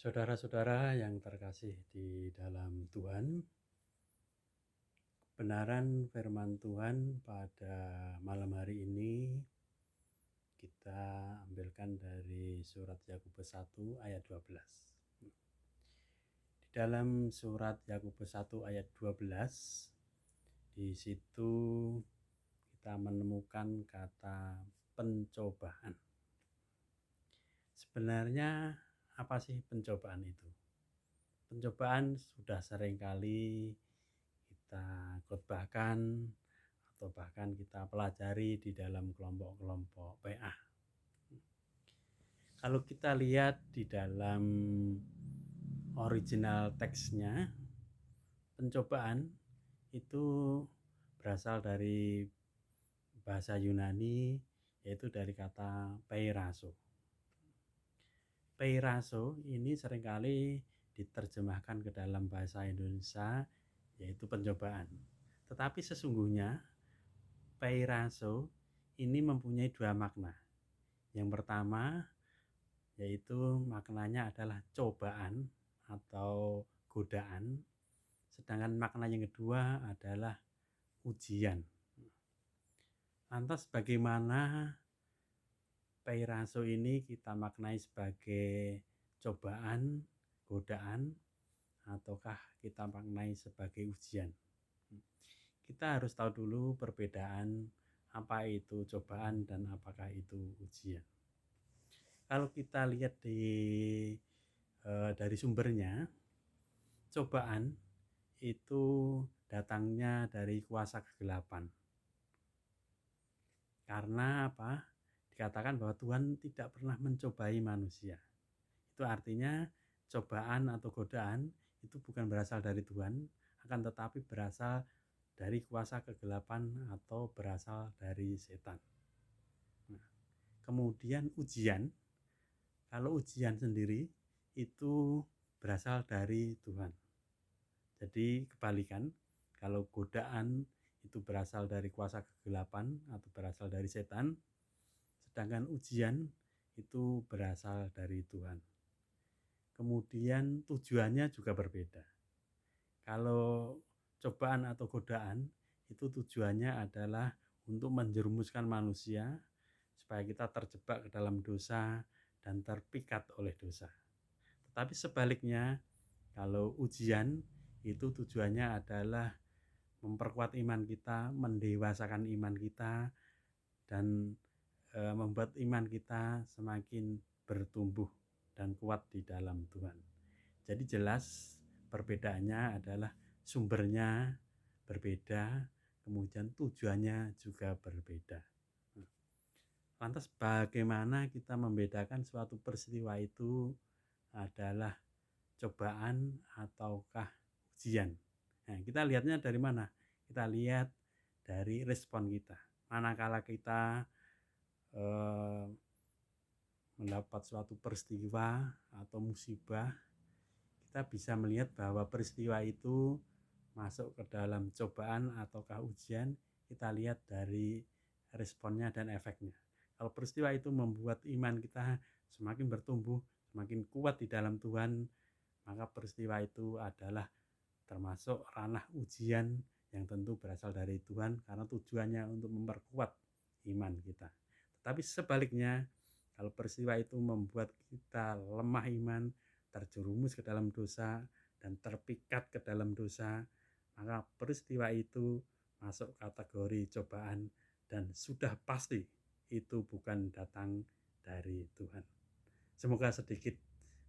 Saudara-saudara yang terkasih di dalam Tuhan, kebenaran firman Tuhan pada malam hari ini kita ambilkan dari surat Yakobus 1 ayat 12. Di dalam surat Yakobus 1 ayat 12, di situ kita menemukan kata pencobaan. Sebenarnya apa sih pencobaan itu? Pencobaan sudah seringkali kita khotbahkan atau bahkan kita pelajari di dalam kelompok-kelompok PA. Kalau kita lihat di dalam original teksnya, pencobaan itu berasal dari bahasa Yunani, yaitu dari kata peiraso. Peiraso ini seringkali diterjemahkan ke dalam bahasa Indonesia, yaitu pencobaan. Tetapi sesungguhnya peiraso ini mempunyai dua makna. Yang pertama yaitu maknanya adalah cobaan atau godaan, sedangkan makna yang kedua adalah ujian. Lantas bagaimana peiraso ini kita maknai sebagai cobaan, godaan, ataukah kita maknai sebagai ujian? Kita harus tahu dulu perbedaan apa itu cobaan dan apakah itu ujian. Kalau kita lihat dari sumbernya, cobaan itu datangnya dari kuasa kegelapan. Karena apa? Dikatakan bahwa Tuhan tidak pernah mencobai manusia. Itu artinya cobaan atau godaan itu bukan berasal dari Tuhan, akan tetapi berasal dari kuasa kegelapan atau berasal dari setan. Nah, kemudian ujian, kalau ujian sendiri itu berasal dari Tuhan. Jadi kebalikan, kalau godaan itu berasal dari kuasa kegelapan atau berasal dari setan, sedangkan ujian itu berasal dari Tuhan. Kemudian tujuannya juga berbeda. Kalau cobaan atau godaan itu tujuannya adalah untuk menjerumuskan manusia supaya kita terjebak ke dalam dosa dan terpikat oleh dosa. Tetapi sebaliknya, kalau ujian itu tujuannya adalah memperkuat iman kita, mendewasakan iman kita, dan membuat iman kita semakin bertumbuh dan kuat di dalam Tuhan. Jadi jelas perbedaannya adalah sumbernya berbeda, kemudian tujuannya juga berbeda. Lantas bagaimana kita membedakan suatu peristiwa itu adalah cobaan ataukah ujian? Nah, kita lihatnya dari mana? Kita lihat dari respon kita. Manakala kita mendapat suatu peristiwa atau musibah, kita bisa melihat bahwa peristiwa itu masuk ke dalam cobaan ataukah ujian, kita lihat dari responnya dan efeknya. Kalau peristiwa itu membuat iman kita semakin bertumbuh, semakin kuat di dalam Tuhan, maka peristiwa itu adalah termasuk ranah ujian yang tentu berasal dari Tuhan karena tujuannya untuk memperkuat iman kita. Tetapi sebaliknya, kalau peristiwa itu membuat kita lemah iman, terjerumus ke dalam dosa dan terpikat ke dalam dosa, maka peristiwa itu masuk kategori cobaan dan sudah pasti itu bukan datang dari Tuhan. Semoga sedikit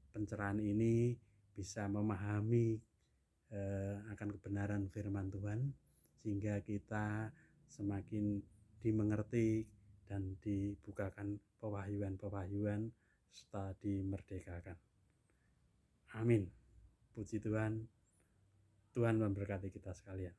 pencerahan ini bisa memahami akan kebenaran firman Tuhan sehingga kita semakin dimengerti dan dibukakan pewahyuan-pewahyuan serta dimerdekakan. Amin. Puji Tuhan. Tuhan memberkati kita sekalian.